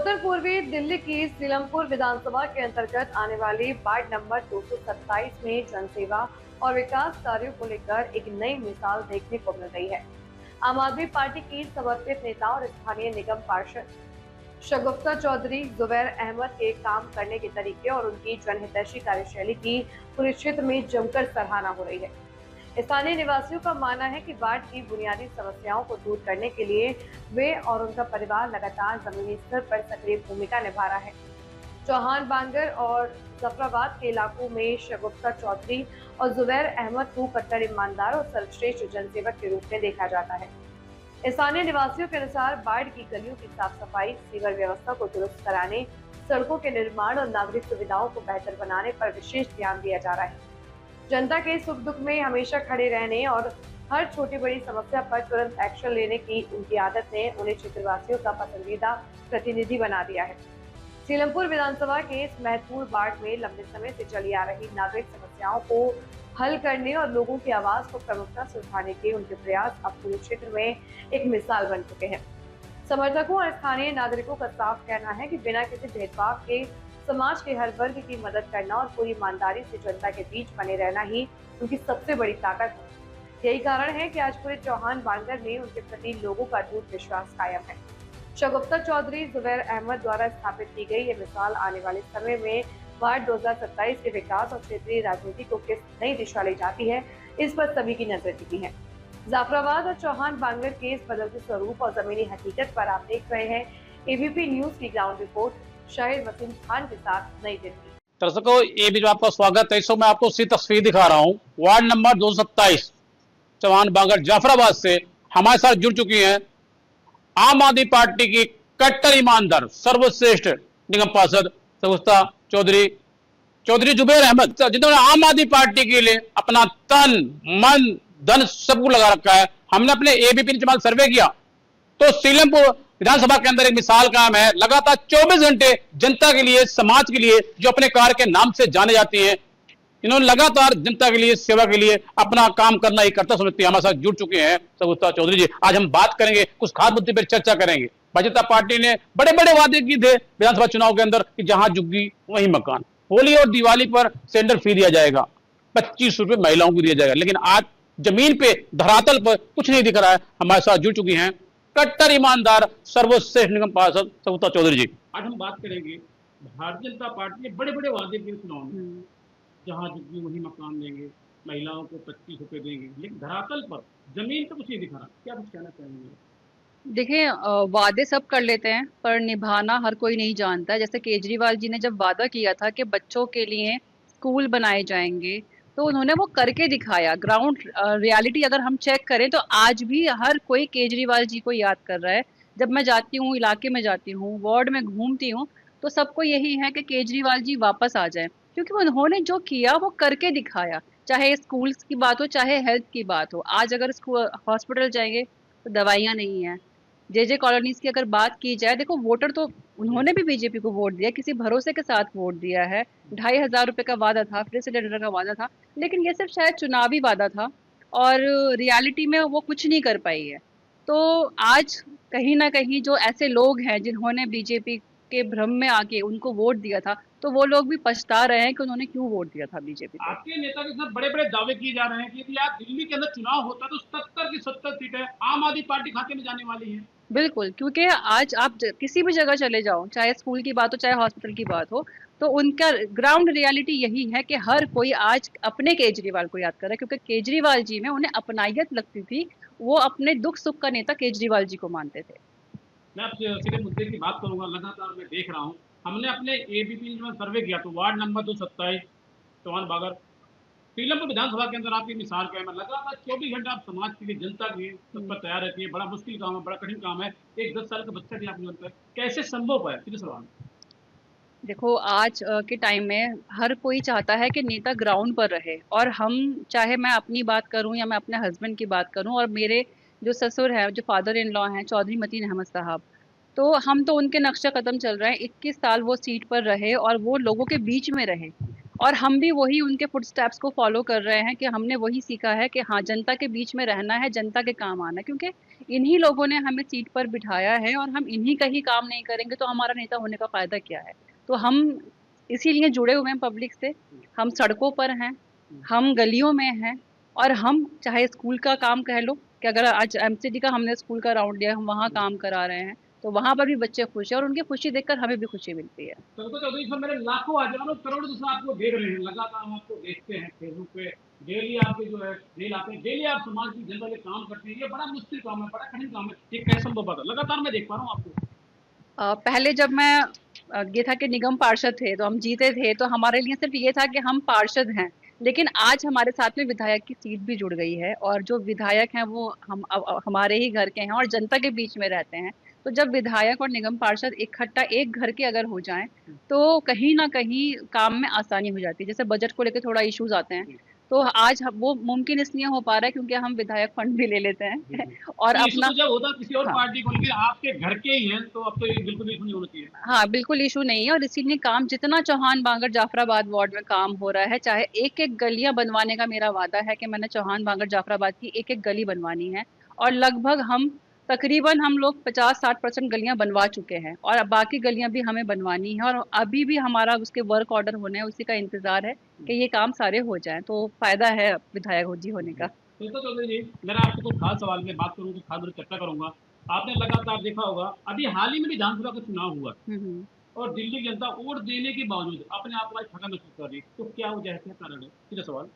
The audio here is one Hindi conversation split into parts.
उत्तर पूर्वी दिल्ली की सीलमपुर विधानसभा के अंतर्गत आने वाली वार्ड नंबर 227 में जनसेवा और विकास कार्यों को लेकर एक नई मिसाल देखने को मिल रही है। आम आदमी पार्टी की समर्पित नेता और स्थानीय निगम पार्षद शगुफ्ता चौधरी जुबैर अहमद के काम करने के तरीके और उनकी जनहितैषी कार्यशैली की पूरे क्षेत्र में जमकर सराहना हो रही है। स्थानीय निवासियों का मानना है कि वार्ड की बुनियादी समस्याओं को दूर करने के लिए वे और उनका परिवार लगातार जमीनी स्तर पर सक्रिय भूमिका निभा रहा है। चौहान बांगर और जफराबाद के इलाकों में शगुफ्ता चौधरी और जुबैर अहमद को कट्टर ईमानदार और सर्वश्रेष्ठ जनसेवक के रूप में देखा जाता है। स्थानीय निवासियों के अनुसार वार्ड की गलियों की साफ सफाई, सीवर व्यवस्था को दुरुस्त कराने, सड़कों के निर्माण और नागरिक सुविधाओं को बेहतर बनाने पर विशेष ध्यान दिया जा रहा है। जनता के सुख दुख में हमेशा खड़े रहने और हर छोटी बड़ी समस्या पर तुरंत एक्शन लेने की उनकी आदत ने उन्हें क्षेत्रवासियों का पसंदीदा प्रतिनिधि बना दिया है। सीलमपुर विधानसभा के इस महत्वपूर्ण वार्ड में लंबे समय से चली आ रही नागरिक समस्याओं को हल करने और लोगों की आवाज को प्रमुखता से उठाने के उनके प्रयास अब पूरे क्षेत्र में एक मिसाल बन चुके हैं। समर्थकों और स्थानीय नागरिकों का साफ कहना है कि बिना किसी भेदभाव के समाज के हर वर्ग की मदद करना और पूरी ईमानदारी से जनता के बीच बने रहना ही उनकी सबसे बड़ी ताकत है। यही कारण है कि आज पूरे चौहान बांगर में उनके प्रति लोगों का अटूट विश्वास कायम है। शगुफ्ता चौधरी जुबैर अहमद द्वारा स्थापित की गई ये मिसाल आने वाले समय में वार्ड 2027 के विकास और क्षेत्रीय राजनीति को किस नई दिशा ले जाती है, इस पर सभी की नजर टिकी है। जाफराबाद और चौहान बांगर के इस बदलते स्वरूप और जमीनी हकीकत पर आप देख रहे हैं एबीपी न्यूज की ग्राउंड रिपोर्ट शाहिद वसीम खान के साथ नई दिल्ली। दर्शकों, ये भी जो आपका स्वागत है। इसमें मैं आपको सी तस्वीर दिखा रहा हूँ। वार्ड नंबर 227 चौहान बांगर जाफराबाद से हमारे साथ जुड़ चुकी हैं आम आदमी पार्टी की कट्टर ईमानदार सर्वश्रेष्ठ निगम पार्षद शगुफ्ता चौधरी जुबैर अहमद, जिन्होंने आम आदमी पार्टी के लिए अपना तन मन धन सबको लगा रखा है। हमने अपने एबीपी न्यूज सर्वे किया तो सीलमपुर विधानसभा के अंदर एक मिसाल कायम है। लगातार 24 घंटे जनता के लिए, समाज के लिए, जो अपने कार्य के नाम से जाने जाती है, इन्होंने लगातार जनता के लिए, सेवा के लिए अपना काम करना ही करता समझती है। हमारे साथ जुड़ चुके हैं शगुफ्ता चौधरी जी। आज हम बात करेंगे, कुछ खास मुद्दे पर चर्चा करेंगे। भारतीय जनता पार्टी ने बड़े बड़े वादे किए थे विधानसभा चुनाव के अंदर कि जहां झुग्गी वहीं मकान। होली और दिवाली पर सिलेंडर फ्री दिया जाएगा, 25 रुपए महिलाओं को दिया जाएगा, लेकिन आज जमीन पे, धरातल पर कुछ नहीं दिख रहा है। हमारे साथ जुड़ चुकी हैं कट्टर ईमानदार सर्वश्रेष्ठ निगम पार्षद शगुफ्ता चौधरी जी। आज हम बात करेंगे भारतीय जनता पार्टी ने बड़े बड़े वादे किए चुनाव में, जहां झुग्गी वहीं मकान देंगे, महिलाओं को 25 रुपए देंगे, लेकिन धरातल पर जमीन पे कुछ नहीं दिख रहा। क्या कुछ कहना चाहेंगे? देखिए, वादे सब कर लेते हैं पर निभाना हर कोई नहीं जानता है। जैसे केजरीवाल जी ने जब वादा किया था कि बच्चों के लिए स्कूल बनाए जाएंगे, तो उन्होंने वो करके दिखाया। ग्राउंड रियलिटी अगर हम चेक करें तो आज भी हर कोई केजरीवाल जी को याद कर रहा है। जब मैं जाती हूँ, इलाके में जाती हूँ, वार्ड में घूमती हूँ, तो सबको यही है कि केजरीवाल जी वापस आ जाए, क्योंकि उन्होंने जो किया वो करके दिखाया। चाहे स्कूल्स की बात हो, चाहे हेल्थ की बात हो। आज अगर हॉस्पिटल जाएंगे तो दवाइयाँ नहीं है। जे कॉलोनीज की अगर बात की जाए, देखो वोटर तो उन्होंने भी बीजेपी को वोट दिया, किसी भरोसे के साथ वोट दिया है। 2,500 रुपए का वादा था, फ्री सिलेंडर का वादा था, लेकिन ये सिर्फ शायद चुनावी वादा था और रियलिटी में वो कुछ नहीं कर पाई है। तो आज कहीं ना कहीं जो ऐसे लोग हैं जिन्होंने बीजेपी के भ्रम में आके उनको वोट दिया था, तो वो लोग भी पछता रहे हैं कि उन्होंने क्यों वोट दिया था बीजेपी को। आपके नेता के साथ बड़े बड़े दावे किए जा रहे हैं कि यदि आज दिल्ली के अंदर चुनाव होता तो 70 की 70 सीटें आम आदमी पार्टी खाते में जाने वाली है। बिल्कुल, क्योंकि आज आप किसी भी जगह चले जाओ, चाहे स्कूल की बात हो, चाहे हॉस्पिटल की बात हो, तो उनका ग्राउंड रियलिटी यही है कि हर कोई आज अपने केजरीवाल को याद कर रहा है, क्योंकि केजरीवाल जी में उन्हें अपनायत लगती थी। वो अपने दुख सुख का नेता केजरीवाल जी को मानते थे। मैं आपसे सीधे मुद्दे की बात करूंगा। लगातार मैं देख रहा हूँ, हमने अपने एबीपी में सर्वे किया तो वार्ड नंबर 227 चौहान बागर सीलमपुर विधानसभा के अंदर आपकी मिसाल क्या है? लगातार 24 घंटे आप समाज के लिए, जनता के लिए तत्पर तैयार रहती है। बड़ा मुश्किल काम है, बड़ा कठिन काम है। एक 10 साल का बच्चा भी आपने बनता है, कैसे संभव है? सीधे सवाल। देखो, आज के टाइम में हर कोई चाहता है कि नेता ग्राउंड पर रहे, और हम, चाहे मैं अपनी बात करूं या मैं अपने हस्बैंड की बात करूं, और मेरे जो ससुर हैं, जो फादर इन लॉ हैं, चौधरी मतीन अहमद साहब, तो हम तो उनके नक्शा कदम चल रहे हैं। 21 साल वो सीट पर रहे और वो लोगों के बीच में रहे। और हम भी वही उनके फुटस्टेप्स को फॉलो कर रहे हैं कि हमने वही सीखा है कि हाँ, जनता के बीच में रहना है, जनता के काम आना है, क्योंकि इन्हीं लोगों ने हमें सीट पर बिठाया है और हम इन्हीं का ही काम नहीं करेंगे तो हमारा नेता होने का फायदा क्या है। तो हम इसीलिए जुड़े हुए हैं पब्लिक से, हम सड़कों पर हैं, हम गलियों में हैं, और हम चाहे स्कूल का काम कह लो कि अगर आज एमसीडी का हमने स्कूल का राउंड लिया, हम वहाँ काम करा रहे हैं, तो वहाँ पर भी बच्चे खुश हैं और उनकी खुशी देखकर हमें भी खुशी मिलती है। तो चौधरी सर, मेरे लाखों हजारों करोड़ों दोस्त आपको देख रहे हैं, लगातार हम आपको देखते हैं फेसबुक पे, डेली आपके जो है रील आते हैं, डेली आप समाज की जनता के काम करते हैं। ये बड़ा मुश्किल काम है, बड़ा कठिन काम है, ये कैसे संभव होता है? लगातार मैं देख पा रहा हूँ आपको। पहले जब मैं ये था कि निगम पार्षद थे तो हम जीते थे, तो हमारे लिए सिर्फ ये था कि हम पार्षद हैं, लेकिन आज हमारे साथ में विधायक की सीट भी जुड़ गई है और जो विधायक हैं वो हम हमारे ही घर के हैं और जनता के बीच में रहते हैं। तो जब विधायक और निगम पार्षद इकट्ठा एक घर के अगर हो जाएं तो कहीं ना कहीं काम में आसानी हो जाती है। जैसे बजट को लेकर थोड़ा इश्यूज आते हैं, तो आज वो मुमकिन इसलिए हो पा रहा है क्योंकि हम विधायक फंड भी ले लेते हैं और तो इशू अपना। तो जब होता किसी और हाँ, पार्टी को, लेकिन आपके घर के ही हैं, तो अब तो ये बिल्कुल इशू नहीं होना चाहिए। हाँ, बिल्कुल इशू नहीं है और इसीलिए काम जितना चौहान बांगर जाफराबाद वार्ड में काम हो रहा है, चाहे एक-एक गलियां बनवाने का मेरा वादा है कि मैंने चौहान बांगर जाफराबाद की एक-एक गली बनवानी है और लगभग हम तकरीबन हम लोग 50-60% गलियां बनवा चुके हैं और अब बाकी गलियां भी हमें बनवानी है और अभी भी हमारा उसके वर्क ऑर्डर होने हैं, उसी का इंतजार है कि ये काम सारे हो जाएं, तो फायदा है विधायक जी होने का। तो चौधरी जी, मेरा आपसे कुछ खास सवाल में बात करूँ तो खास चर्चा करूंगा। आपने लगातार देखा होगा, अभी हाल ही में विधानसभा का चुनाव हुआ हम्म। और दिल्ली की जनता वोट देने के बावजूद अपने आप को आज थका महसूस कर रही है, तो क्या वजह है, क्या कारण है? सीधा सवाल।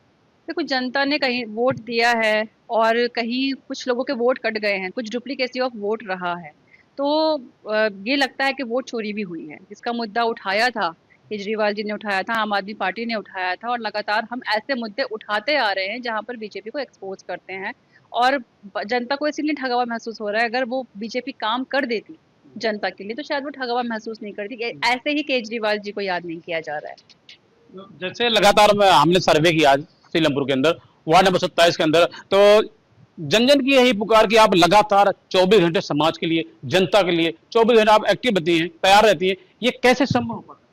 देखो, जनता ने कहीं वोट दिया है और कहीं कुछ लोगों के वोट कट गए हैं, कुछ डुप्लीकेसी ऑफ वोट रहा है, तो ये लगता है कि वोट चोरी भी हुई है। जिसका मुद्दा उठाया था, केजरीवाल जी ने उठाया था, आम आदमी पार्टी ने उठाया था और लगातार हम ऐसे मुद्दे उठाते आ रहे हैं जहां पर बीजेपी को एक्सपोज करते हैं और जनता को इसीलिए ठगा हुआ महसूस हो रहा है। अगर वो बीजेपी काम कर देती जनता के लिए तो शायद वो ठगा हुआ महसूस नहीं करती। ऐसे ही केजरीवाल जी को याद नहीं किया जा रहा है। जैसे लगातार हमने सर्वे किया आज सीलमपुर के अंदर, वार्ड नंबर 27 के अंदर, तो जन जन की यही पुकार कि आप लगातार 24 घंटे समाज के लिए, जनता के लिए 24 घंटे आप एक्टिव रहती हैं, तैयार रहती हैं, ये कैसे संभव हो पाता है?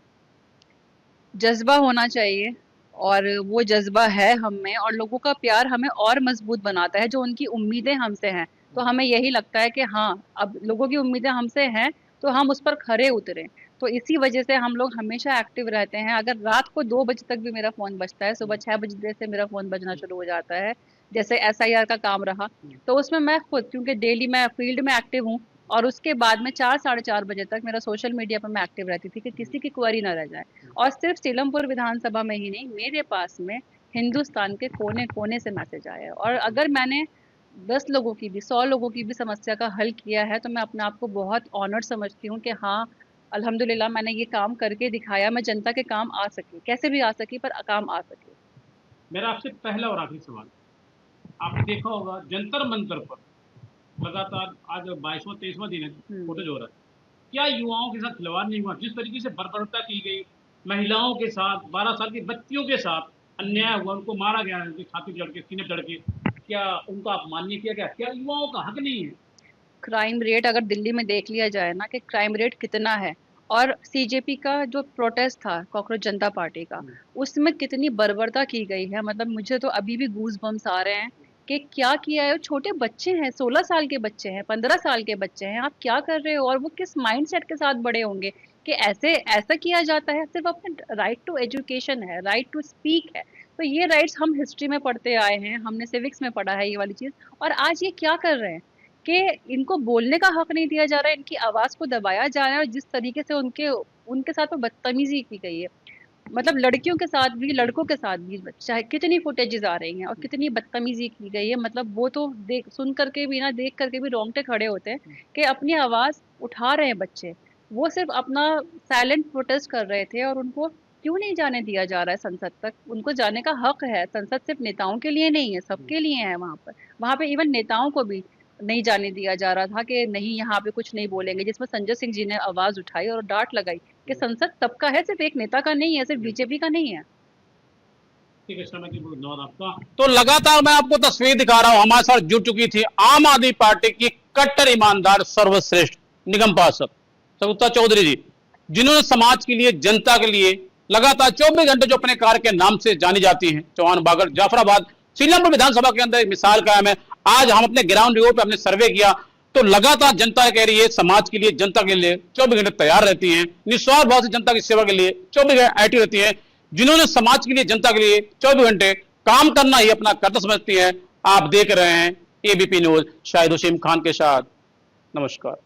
जज्बा होना चाहिए और वो जज्बा है हम में और लोगों का प्यार हमें और मजबूत बनाता है। जो उनकी उम्मीदें हमसे हैं, तो हमें यही लगता है कि हाँ, अब लोगों की उम्मीदें हमसे हैं तो हम उस पर खरे उतरें। तो इसी वजह से हम लोग हमेशा एक्टिव रहते हैं। अगर रात को 2 बजे तक भी मेरा फ़ोन बजता है, सुबह 6 बजे से मेरा फ़ोन बजना शुरू हो जाता है, जैसे एसआईआर का काम रहा, तो उसमें मैं खुद, क्योंकि डेली मैं फील्ड में एक्टिव हूँ और उसके बाद में 4 साढ़े 4 बजे तक मेरा सोशल मीडिया पर मैं एक्टिव रहती थी कि किसी की क्वेरी ना रह जाए। और सिर्फ सीलमपुर विधानसभा में ही नहीं, मेरे पास में हिंदुस्तान के कोने-कोने से मैसेज आए हैं और अगर मैंने 10 लोगों की भी, 100 लोगों की भी समस्या का हल किया है, तो मैं अपने आप को बहुत ऑनर्ड समझती हूँ कि हाँ, अल्हम्दुलिल्लाह मैंने ये काम करके दिखाया, मैं जनता के काम आ सकी, कैसे भी आ सकी पर काम आ सकी। मेरा आपसे पहला और आखिरी सवाल, आपने देखा होगा जंतर मंतर पर लगातार आज 22वां 23वां दिन है, फुटेज हो रहा है, क्या युवाओं के साथ खिलवाड़ नहीं हुआ? जिस तरीके से बर्बरता की गई, महिलाओं के साथ, 12 साल की बच्चियों के साथ अन्याय हुआ, उनको मारा गया, उनकी छाती चढ़ के, सीने चढ़ के, क्या उनका अपमान्य किया गया? क्या युवाओं का हक नहीं है? क्राइम रेट अगर दिल्ली में देख लिया जाए ना कि क्राइम रेट कितना है और सीजेपी का जो प्रोटेस्ट था, कॉकरोच जनता पार्टी का, उसमें कितनी बर्बरता की गई है, मतलब मुझे तो अभी भी गूज बम्स आ रहे हैं कि क्या किया है। छोटे बच्चे हैं, 16 साल के बच्चे हैं, 15 साल के बच्चे हैं, आप क्या कर रहे हो और वो किस माइंडसेट के साथ बड़े होंगे कि ऐसा किया जाता है। सिर्फ अपने राइट टू एजुकेशन है, राइट टू स्पीक है, तो ये राइट्स हम हिस्ट्री में पढ़ते आए हैं, हमने सिविक्स में पढ़ा है ये वाली चीज, और आज ये क्या कर रहे हैं कि इनको बोलने का हक नहीं दिया जा रहा है, इनकी आवाज को दबाया जा रहा है और जिस तरीके से उनके उनके साथ में बदतमीजी की गई है, मतलब लड़कियों के साथ भी लड़कों के साथ भी, चाहे कितनी फुटेजेस आ रही हैं और कितनी बदतमीजी की गई है, मतलब वो तो देख सुन करके भी ना, देख करके भी रोंगटे खड़े होते हैं कि अपनी आवाज उठा रहे हैं बच्चे, वो सिर्फ अपना साइलेंट प्रोटेस्ट कर रहे थे और उनको क्यों नहीं जाने दिया जा रहा है संसद तक। उनको जाने का हक है, संसद सिर्फ नेताओं के लिए नहीं है, सबके लिए है। वहां पे इवन नेताओं को भी नहीं जाने दिया जा रहा था कि नहीं, यहाँ पे कुछ नहीं बोलेंगे, जिसमें संजय सिंह जी ने आवाज उठाई और डांट लगाई कि संसद सबका है, सिर्फ एक नेता का नहीं है, सिर्फ बीजेपी का नहीं है। ठीक है, समय की बहुत धन्यवाद आपका। तो लगातार मैं आपको तस्वीर दिखा रहा हूं, हमारे साथ जुड़ चुकी थी आम आदमी पार्टी की कट्टर ईमानदार सर्वश्रेष्ठ निगम पार्षद सविता चौधरी जी, जिन्होंने समाज के लिए, जनता के लिए लगातार 24 घंटे जो अपने कार्य के नाम से जानी जाती हैं, चौहान बागड़ जाफराबाद सीलमपुर विधानसभा के अंदर एक मिसाल कायम है। आज हम अपने ग्राउंड रिपोर्ट पे हमने सर्वे किया तो लगातार जनता कह रही है समाज के लिए, जनता के लिए 24 घंटे तैयार रहती हैं, निस्वार्थ भाव से जनता की सेवा के लिए 24 घंटे एक्टिव रहती हैं, जिन्होंने समाज के लिए, जनता के लिए 24 घंटे काम करना ही अपना कर्तव्य समझती है। आप देख रहे हैं एबीपी न्यूज, शाहिद हुसैन खान के साथ। नमस्कार।